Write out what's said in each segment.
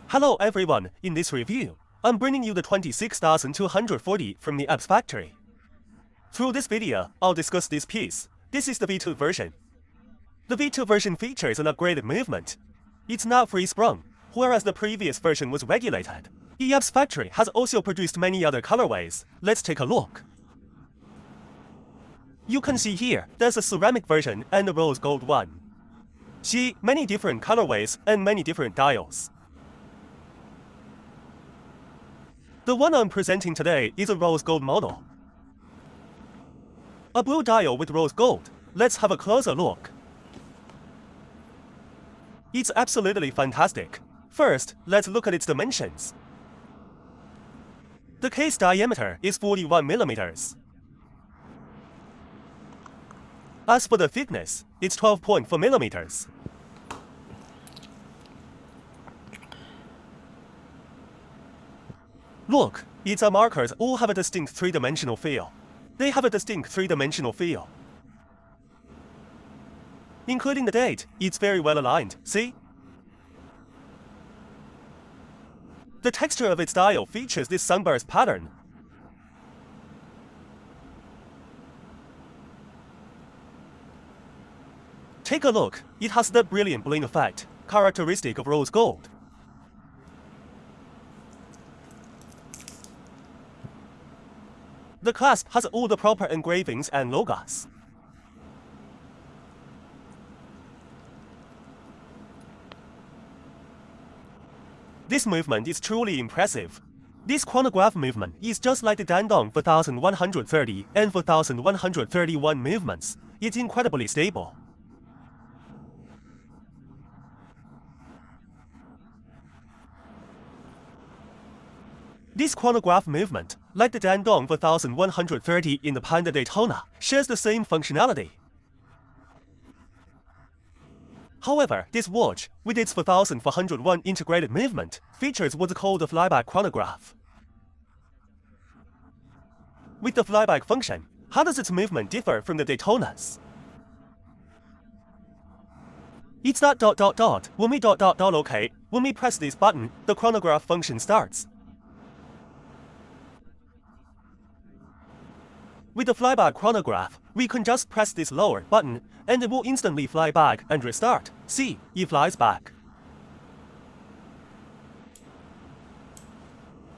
Hello everyone, in this review, I'm bringing you the 26240 from the APS factory. Through this video, I'll discuss this piece. This is the V2 version. The V2 version features an upgraded movement. It's now free-sprung, whereas the previous version was regulated. The APS factory has also produced many other colorways. Let's take a look. You can see here, there's a ceramic version and a rose gold one. See, many different colorways and many different dials. The one I'm presenting today is a rose gold model. A blue dial with rose gold. Let's have a closer look. It's absolutely fantastic. First, let's look at its dimensions. The case diameter is 41 mm. As for the thickness, it's 12.4 mm. Look, its markers all have a distinct three-dimensional feel. They have a distinct three-dimensional feel. Including the date, it's very well aligned, see? The texture of its dial features this sunburst pattern. Take a look, it has that brilliant bling effect, characteristic of rose gold. The clasp has all the proper engravings and logos. This movement is truly impressive. This chronograph movement is just like the Dandong 4130 and 4131 movements. It's incredibly stable. This chronograph movement, like the Dandong 4130 in the Panda Daytona, shares the same functionality. However, this watch, with its 4401 integrated movement, features what's called the Flyback chronograph. With the Flyback function, how does its movement differ from the Daytonas? It's that ... when we ... OK, when we press this button, the chronograph function starts. With the Flyback chronograph, we can just press this lower button, and it will instantly fly back and restart. See, it flies back.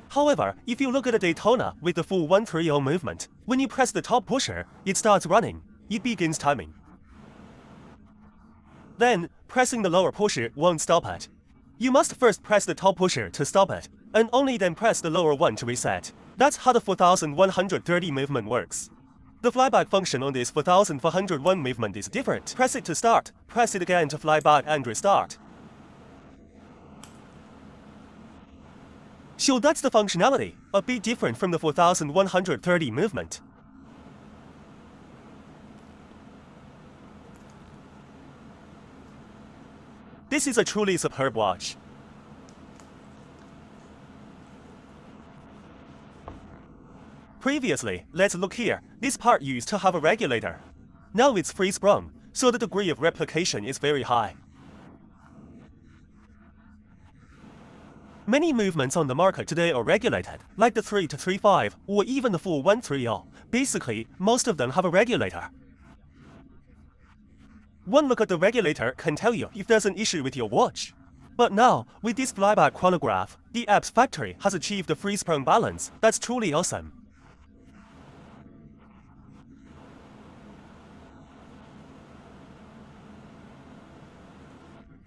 However, if you look at a Daytona with the full 130 movement, when you press the top pusher, it starts running. It begins timing. Then, pressing the lower pusher won't stop it. You must first press the top pusher to stop it, and only then press the lower one to reset. That's how the 4130 movement works. The flyback function on this 4401 movement is different. Press it to start, press it again to fly back and restart. So that's the functionality, a bit different from the 4130 movement. This is a truly superb watch. Previously, let's look here, this part used to have a regulator. Now it's free-sprung, so the degree of replication is very high. Many movements on the market today are regulated, like the 3 to 3.5 or even the full 130. Basically, most of them have a regulator. One look at the regulator can tell you if there's an issue with your watch. But now, with this Flyback chronograph, the APS factory has achieved a free-sprung balance that's truly awesome.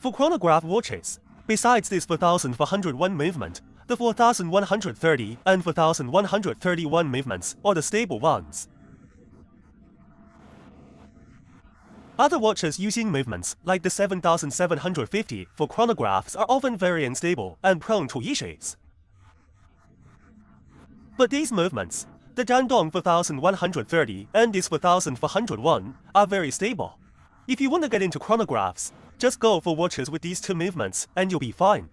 For chronograph watches, besides this 4401 movement, the 4130 and 4131 movements are the stable ones. Other watches using movements, like the 7750 for chronographs, are often very unstable and prone to issues. But these movements, the Dandong 4130 and this 4401, are very stable. If you want to get into chronographs, just go for watches with these two movements and you'll be fine.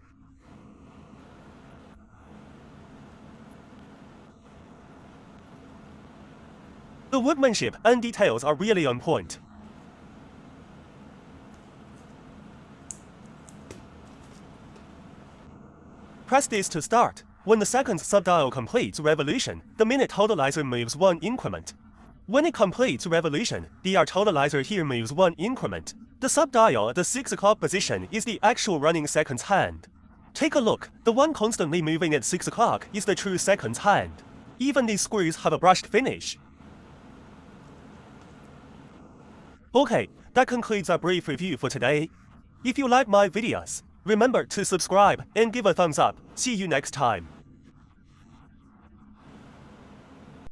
The workmanship and details are really on point. Press this to start. When the second subdial completes revolution, the minute totalizer moves 1 increment. When it completes revolution, the hour totalizer here moves 1 increment. The subdial at the 6 o'clock position is the actual running seconds hand. Take a look, the one constantly moving at 6 o'clock is the true seconds hand. Even these screws have a brushed finish. Okay, that concludes our brief review for today. If you like my videos, remember to subscribe and give a thumbs up. See you next time.